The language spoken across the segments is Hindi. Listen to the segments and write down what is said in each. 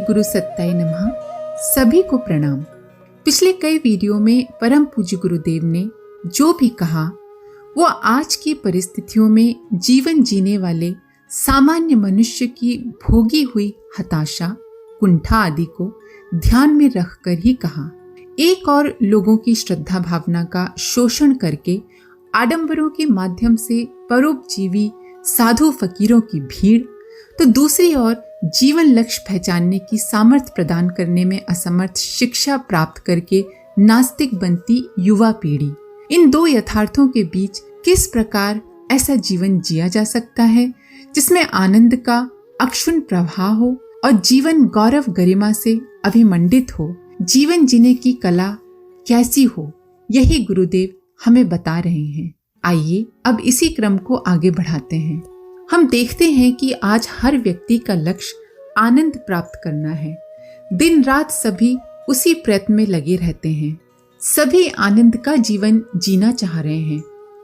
गुरु सत्ताय नमः। सभी को प्रणाम। पिछले कई वीडियो में परम पूज्य गुरुदेव ने जो भी कहा वो आज की परिस्थितियों में जीवन जीने वाले सामान्य मनुष्य की भोगी हुई हताशा, कुंठा आदि को ध्यान में रखकर ही कहा। एक और लोगों की श्रद्धा भावना का शोषण करके आडंबरों के माध्यम से परोपजीवी साधु फकीरों की भीड़, तो दूसरी ओर जीवन लक्ष्य पहचानने की सामर्थ्य प्रदान करने में असमर्थ शिक्षा प्राप्त करके नास्तिक बनती युवा पीढ़ी। इन दो यथार्थों के बीच किस प्रकार ऐसा जीवन जिया जा सकता है जिसमें आनंद का अक्षुण्ण प्रवाह हो और जीवन गौरव गरिमा से अभिमंडित हो। जीवन जीने की कला कैसी हो, यही गुरुदेव हमें बता रहे हैं। आइए अब इसी क्रम को आगे बढ़ाते हैं। हम देखते हैं कि आज हर व्यक्ति का लक्ष्य आनंद प्राप्त करना है। दिन रात सभी उसी प्रयत्न में लगे रहते हैं। सभी आनंद का जीवन जीना चाह रहे हैं।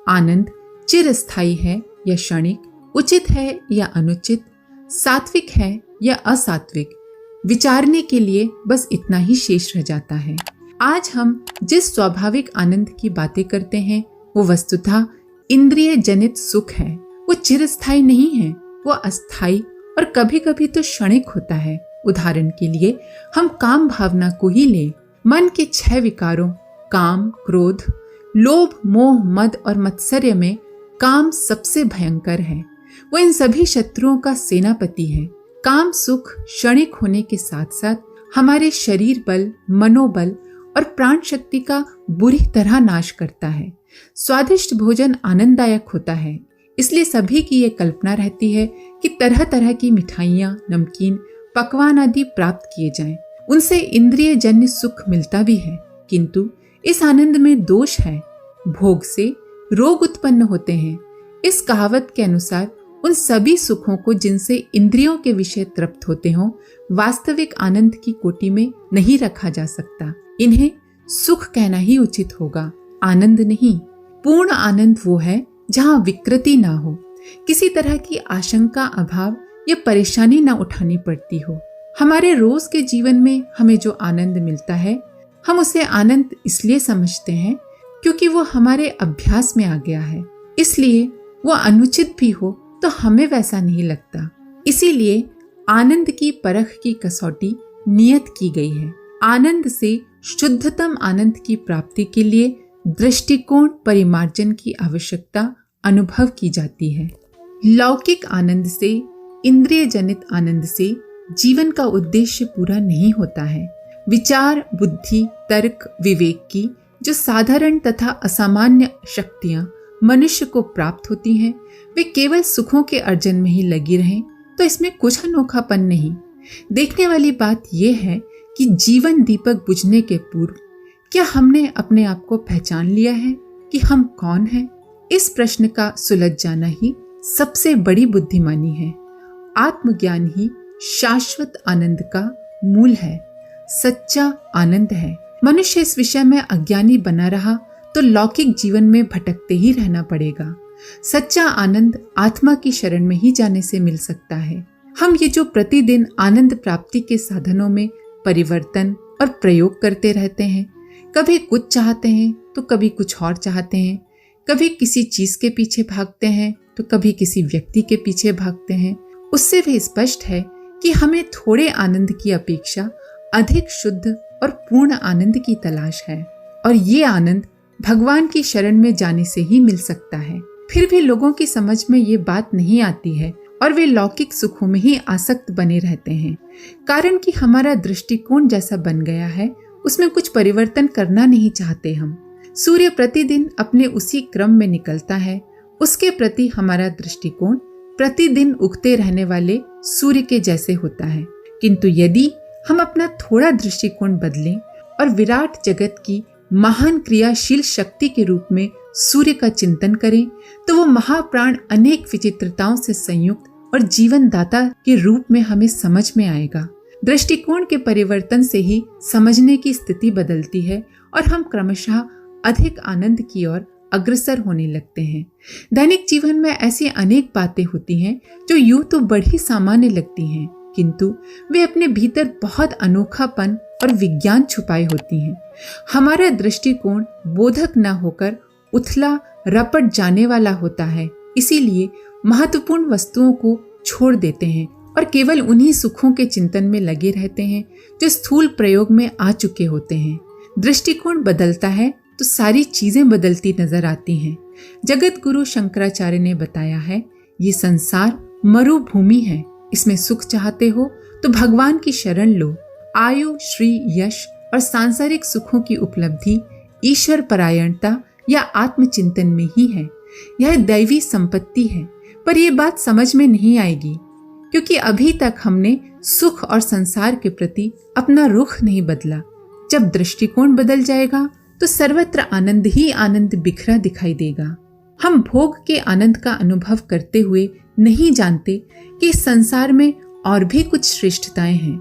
आनंद चिरस्थायी है या क्षणिक, उचित है या अनुचित, सात्विक है या असात्विक, विचारने के लिए बस इतना ही शेष रह जाता है। आज हम जिस स्वाभाविक आनंद की बातें करते हैं वो वस्तुतः इंद्रिय जनित सुख है। वो चिरस्थायी नहीं है, वो अस्थायी और कभी कभी तो क्षणिक होता है। उदाहरण के लिए हम काम भावना को ही लें। मन के 6 विकारों काम, क्रोध, लोभ, मोह, मद और मत्सर्य में काम सबसे भयंकर है। वो इन सभी शत्रुओं का सेनापति है। काम सुख क्षणिक होने के साथ साथ हमारे शरीर बल, मनोबल और प्राण शक्ति का बुरी तरह नाश करता है। स्वादिष्ट भोजन आनंददायक होता है, इसलिए सभी की ये कल्पना रहती है कि तरह तरह की मिठाइयाँ, नमकीन, पकवान आदि प्राप्त किए जाएं। उनसे इंद्रिय जन्य सुख मिलता भी है, किंतु इस आनंद में दोष है। भोग से रोग उत्पन्न होते हैं। इस कहावत के अनुसार उन सभी सुखों को जिनसे इंद्रियों के विषय तृप्त होते हों, वास्तविक आनंद की कोटि में नहीं रखा जा सकता। इन्हें सुख कहना ही उचित होगा, आनंद नहीं। पूर्ण आनंद वो है जहाँ विकृति ना हो, किसी तरह की आशंका, अभाव या परेशानी ना उठानी पड़ती हो। हमारे रोज के जीवन में हमें जो आनंद मिलता है, हम उसे आनंद इसलिए समझते हैं क्योंकि वो हमारे अभ्यास में आ गया है। इसलिए वो अनुचित भी हो तो हमें वैसा नहीं लगता। इसीलिए आनंद की परख की कसौटी नियत की गई है। आनंद से शुद्धतम आनंद की प्राप्ति के लिए दृष्टिकोण परिमार्जन की आवश्यकता अनुभव की जाती है। लौकिक आनंद से, इंद्रिय जनित आनंद से जीवन का उद्देश्य पूरा नहीं होता है। विचार, बुद्धि, तर्क, विवेक की जो साधारण तथा असामान्य शक्तियां मनुष्य को प्राप्त होती हैं, वे केवल सुखों के अर्जन में ही लगी रहें तो इसमें कुछ अनोखापन नहीं। देखने वाली बात यह है कि जीवन दीपक बुझने के पूर्व क्या हमने अपने आप को पहचान लिया है कि हम कौन हैं? इस प्रश्न का सुलझ जाना ही सबसे बड़ी बुद्धिमानी है। आत्मज्ञान ही शाश्वत आनंद का मूल है, सच्चा आनंद है। मनुष्य इस विषय में अज्ञानी बना रहा तो लौकिक जीवन में भटकते ही रहना पड़ेगा। सच्चा आनंद आत्मा की शरण में ही जाने से मिल सकता है। हम ये जो प्रतिदिन आनंद प्राप्ति के साधनों में परिवर्तन और प्रयोग करते रहते हैं, कभी कुछ चाहते हैं तो कभी कुछ और चाहते हैं, कभी किसी चीज के पीछे भागते हैं तो कभी किसी व्यक्ति के पीछे भागते हैं, उससे भी स्पष्ट है कि हमें थोड़े आनंद की अपेक्षा अधिक शुद्ध और पूर्ण आनंद की तलाश है। और ये आनंद भगवान की शरण में जाने से ही मिल सकता है। फिर भी लोगों की समझ में ये बात नहीं आती है और वे लौकिक सुखों में ही आसक्त बने रहते हैं। कारण कि हमारा दृष्टिकोण जैसा बन गया है, उसमें कुछ परिवर्तन करना नहीं चाहते हम। सूर्य प्रतिदिन अपने उसी क्रम में निकलता है, उसके प्रति हमारा दृष्टिकोण प्रतिदिन उगते रहने वाले सूर्य के जैसे होता है। किंतु यदि हम अपना थोड़ा दृष्टिकोण बदलें और विराट जगत की महान क्रियाशील शक्ति के रूप में सूर्य का चिंतन करें, तो वो महाप्राण अनेक विचित्रताओं से संयुक्त और जीवन दाता के रूप में हमें समझ में आएगा। दृष्टिकोण के परिवर्तन से ही समझने की स्थिति बदलती है और हम क्रमशः अधिक आनंद की ओर अग्रसर होने लगते हैं। दैनिक जीवन में ऐसी अनेक बातें होती हैं जो यूं तो बड़ी सामान्य लगती हैं, किंतु वे अपने भीतर बहुत अनोखापन और विज्ञान छुपाए होती हैं। हमारा दृष्टिकोण बोधक न होकर उथला रपट जाने वाला होता है, इसीलिए महत्वपूर्ण वस्तुओं को छोड़ देते हैं और केवल उन्हीं सुखों के चिंतन में लगे रहते हैं जो स्थूल प्रयोग में आ चुके होते हैं। दृष्टिकोण बदलता है तो सारी चीजें बदलती नजर आती हैं। जगत गुरु शंकराचार्य ने बताया है, ये संसार मरुभूमि है, इसमें सुख चाहते हो तो भगवान की शरण लो। आयु, श्री, यश और सांसारिक सुखों की उपलब्धि ईश्वर परायणता या आत्मचिंतन में ही है। यह दैवी संपत्ति है, पर यह बात समझ में नहीं आएगी क्योंकि अभी तक हमने सुख और संसार के प्रति अपना रुख नहीं बदला। जब दृष्टिकोण बदल जाएगा तो सर्वत्र आनंद ही आनंद बिखरा दिखाई देगा। हम भोग के आनंद का अनुभव करते हुए नहीं जानते कि इस संसार में और भी कुछ श्रेष्ठताएं हैं।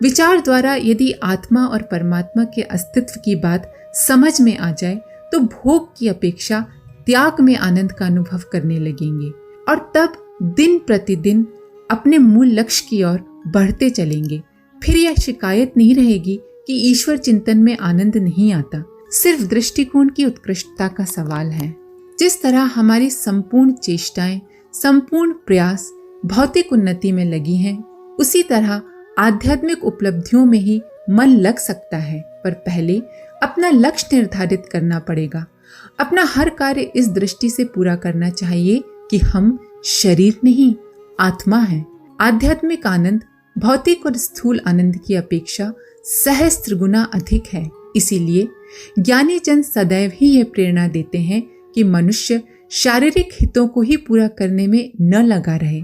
विचार द्वारा यदि आत्मा और परमात्मा के अस्तित्व की बात समझ में आ जाए तो भोग की अपेक्षा त्याग में आनंद का अनुभव करने लगेंगे और तब दिन प्रतिदिन अपने मूल लक्ष्य की ओर बढ़ते चलेंगे। फिर यह शिकायत नहीं रहेगी कि ईश्वर चिंतन में आनंद नहीं आता। सिर्फ दृष्टिकोण की उत्कृष्टता का सवाल है। जिस तरह हमारी संपूर्ण चेष्टाएं, संपूर्ण प्रयास भौतिक उन्नति में लगी हैं, उसी तरह आध्यात्मिक उपलब्धियों में ही मन लग सकता है, पर पहले अपना लक्ष्य निर्धारित करना पड़ेगा। अपना हर कार्य इस दृष्टि से पूरा करना चाहिए कि हम शरीर नहीं, आत्मा है। आध्यात्मिक आनंद भौतिक और स्थूल आनंद की अपेक्षा सहस्त्र गुना अधिक है। इसीलिए ज्ञानी जन सदैव ही यह प्रेरणा देते हैं कि मनुष्य शारीरिक हितों को ही पूरा करने में न लगा रहे।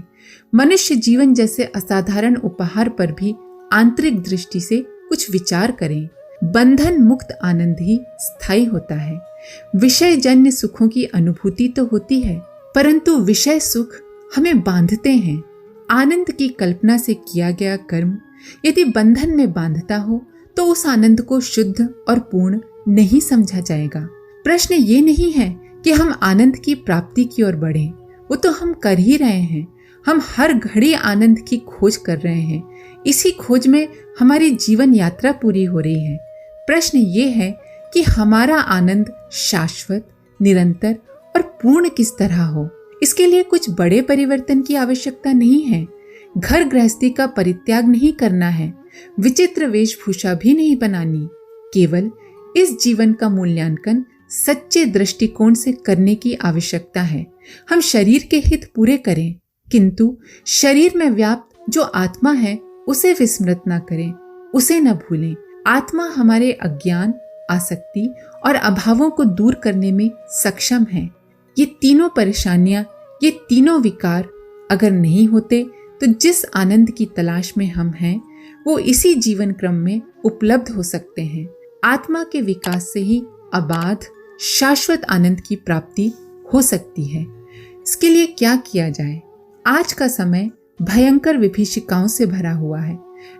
मनुष्य जीवन जैसे असाधारण उपहार पर भी आंतरिक दृष्टि से कुछ विचार करें। बंधन मुक्त आनंद ही स्थायी होता है। विषय जन्य सुखों की अनुभूति तो होती है, परंतु विषय सुख हमें बांधते हैं। आनंद की कल्पना से किया गया कर्म यदि बंधन में बांधता हो तो उस आनंद को शुद्ध और पूर्ण नहीं समझा जाएगा। प्रश्न ये नहीं है कि हम आनंद की प्राप्ति की ओर बढ़ें, वो तो हम कर ही रहे हैं। हम हर घड़ी आनंद की खोज कर रहे हैं। इसी खोज में हमारी जीवन यात्रा पूरी हो रही है। प्रश्न ये है कि हमारा आनंद शाश्वत, निरंतर और पूर्ण किस तरह हो। इसके लिए कुछ बड़े परिवर्तन की आवश्यकता नहीं है। घर गृहस्थी का परित्याग नहीं करना है, विचित्र वेशभूषा भी नहीं बनानी। केवल इस जीवन का मूल्यांकन सच्चे दृष्टिकोण से करने की आवश्यकता है। हम शरीर के हित पूरे करें, किंतु शरीर में व्याप्त जो आत्मा है उसे विस्मृत न करें, उसे न भूलें। आत्मा हमारे अज्ञान, आसक्ति और अभावों को दूर करने में सक्षम है। ये तीनों परेशानियां, ये तीनों विकार अगर नहीं होते तो जिस आनंद की तलाश में हम हैं वो इसी जीवन क्रम में उपलब्ध हो सकते हैं। आत्मा के विकास से ही अबाध शाश्वत आनंद की प्राप्ति हो सकती है। इसके लिए क्या किया जाए? आज का समय भयंकर विभीषिकाओं से भरा हुआ है।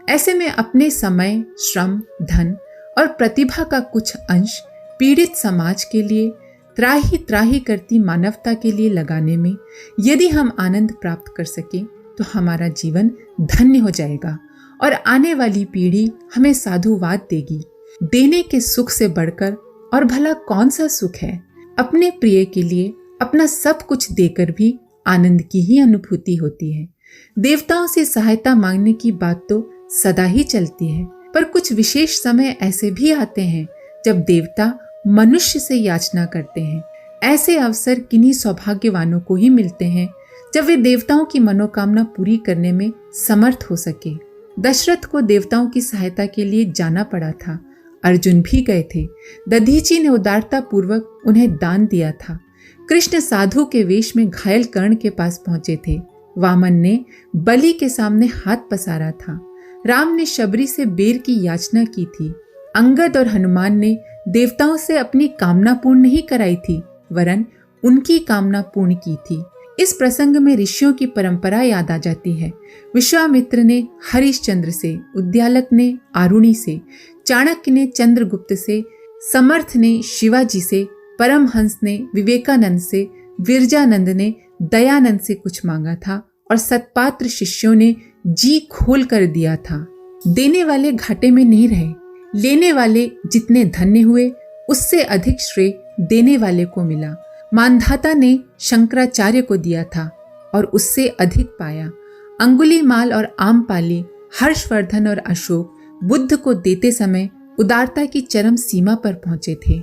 ऐसे में अपने समय, श्रम, धन और प्रतिभा का कुछ अंश पीड़ित समाज के लिए, त्राही त्राही करती मानवता के लिए लगाने में यदि हम आनंद प्राप्त कर सकें तो हमारा जीवन धन्य हो जाएगा और आने वाली पीढ़ी हमें साधुवाद देगी। देने के सुख से बढ़कर और भला कौन सा सुख है? अपने प्रिय के लिए अपना सब कुछ देकर भी आनंद की ही अनुभूति होती है। देवताओं से सहायता मांगने की बात तो सदा ही चलती है, पर कुछ विशेष समय ऐसे भी आते हैं जब देवता मनुष्य से याचना करते हैं। ऐसे अवसर किन्हीं सौभाग्यवानों को ही मिलते हैं जब वे देवताओं की मनोकामना पूरी करने में समर्थ हो सके। दशरथ को देवताओं की सहायता के लिए जाना पड़ा था। अर्जुन भी गए थे। दधीची ने उदारता पूर्वक उन्हें दान दिया था। कृष्ण साधु के वेश में घायल कर्ण के पास पहुंचे थे। वामन ने बलि के सामने हाथ पसारा था। राम ने शबरी से बेर की याचना की थी। अंगद और हनुमान ने देवताओं से अपनी कामना पूर्ण नहीं कराई थी, वरन उनकी कामना पूर्ण की थी। इस प्रसंग में ऋषियों की परंपरा याद आ जाती है। विश्वामित्र ने हरिश्चंद्र से, उद्यालक ने आरुणि से, चाणक्य ने चंद्रगुप्त से, समर्थ ने शिवाजी से, परमहंस ने विवेकानंद से, विरजानंद ने दयानंद से कुछ मांगा था और सतपात्र शिष्यों ने जी खोल कर दिया था। देने वाले घाटे में नहीं रहे। लेने वाले जितने धन्य हुए उससे अधिक श्रेय देने वाले को मिला। मानधाता ने शंकराचार्य को दिया था और उससे अधिक पाया। अंगुलीमाल और आमपाली, हर्षवर्धन और अशोक बुद्ध को देते समय उदारता की चरम सीमा पर पहुंचे थे।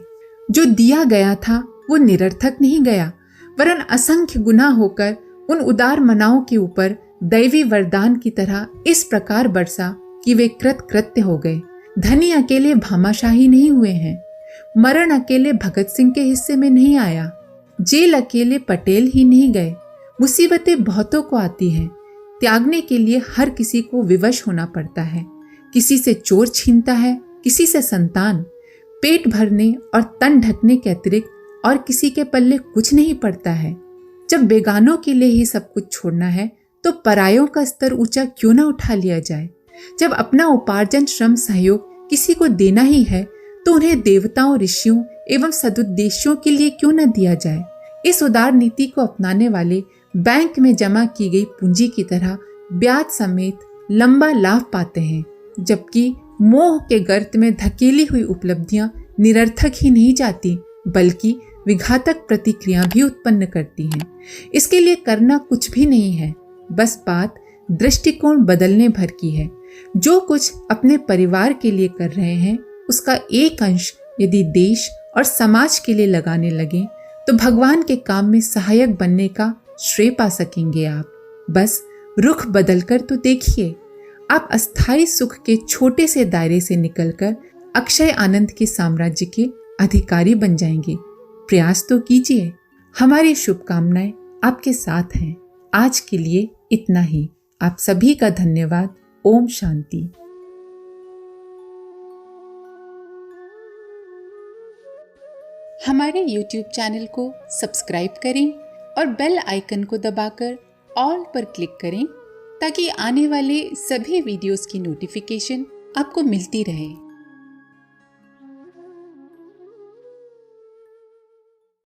जो दिया गया था वो निरर्थक नहीं गया, वरन असंख्य गुना होकर उन उदार मनाओं के ऊपर दैवी वरदान की तरह इस प्रकार बरसा कि वे कृतकृत्य हो गए। धनी अकेले भामाशाही नहीं हुए हैं, मरण अकेले भगत सिंह के हिस्से में नहीं आया, जेल अकेले पटेल ही नहीं गए। मुसीबतें बहुतों को आती हैं, त्यागने के लिए हर किसी को विवश होना पड़ता है। किसी से चोर छीनता है, किसी से संतान। पेट भरने और तन ढकने के अतिरिक्त और किसी के पल्ले कुछ नहीं पड़ता है। जब बेगानों के लिए ही सब कुछ छोड़ना है तो परायों का स्तर ऊंचा क्यों ना उठा लिया जाए। जब अपना उपार्जन श्रम सहयोग किसी को देना ही है तो उन्हें देवताओं, ऋषियों एवं सदुद्देश्यों के लिए क्यों न दिया जाए। इस उदार नीति को अपनाने वाले बैंक में जमा की गई पूंजी की तरह ब्याज समेत लंबा लाभ पाते हैं, जबकि मोह के गर्त में धकेली हुई उपलब्धियां निरर्थक ही नहीं जाती बल्कि विघातक प्रतिक्रिया भी उत्पन्न करती हैं। इसके लिए करना कुछ भी नहीं है, बस बात दृष्टिकोण बदलने भर की है। जो कुछ अपने परिवार के लिए कर रहे हैं उसका एक अंश यदि देश और समाज के लिए लगाने लगे तो भगवान के काम में सहायक बनने का श्रेय पा सकेंगे आप। बस रुख बदलकर तो देखिए, आप अस्थायी सुख के छोटे से दायरे से निकलकर अक्षय आनंद के साम्राज्य के अधिकारी बन जाएंगे। प्रयास तो कीजिए। हमारी शुभकामनाएं आपके साथ हैं। आज के लिए इतना ही। आप सभी का धन्यवाद। ओम शांति। हमारे YouTube चैनल को सब्सक्राइब करें और बेल आइकन को दबाकर ऑल पर क्लिक करें ताकि आने वाले सभी वीडियोस की नोटिफिकेशन आपको मिलती रहे।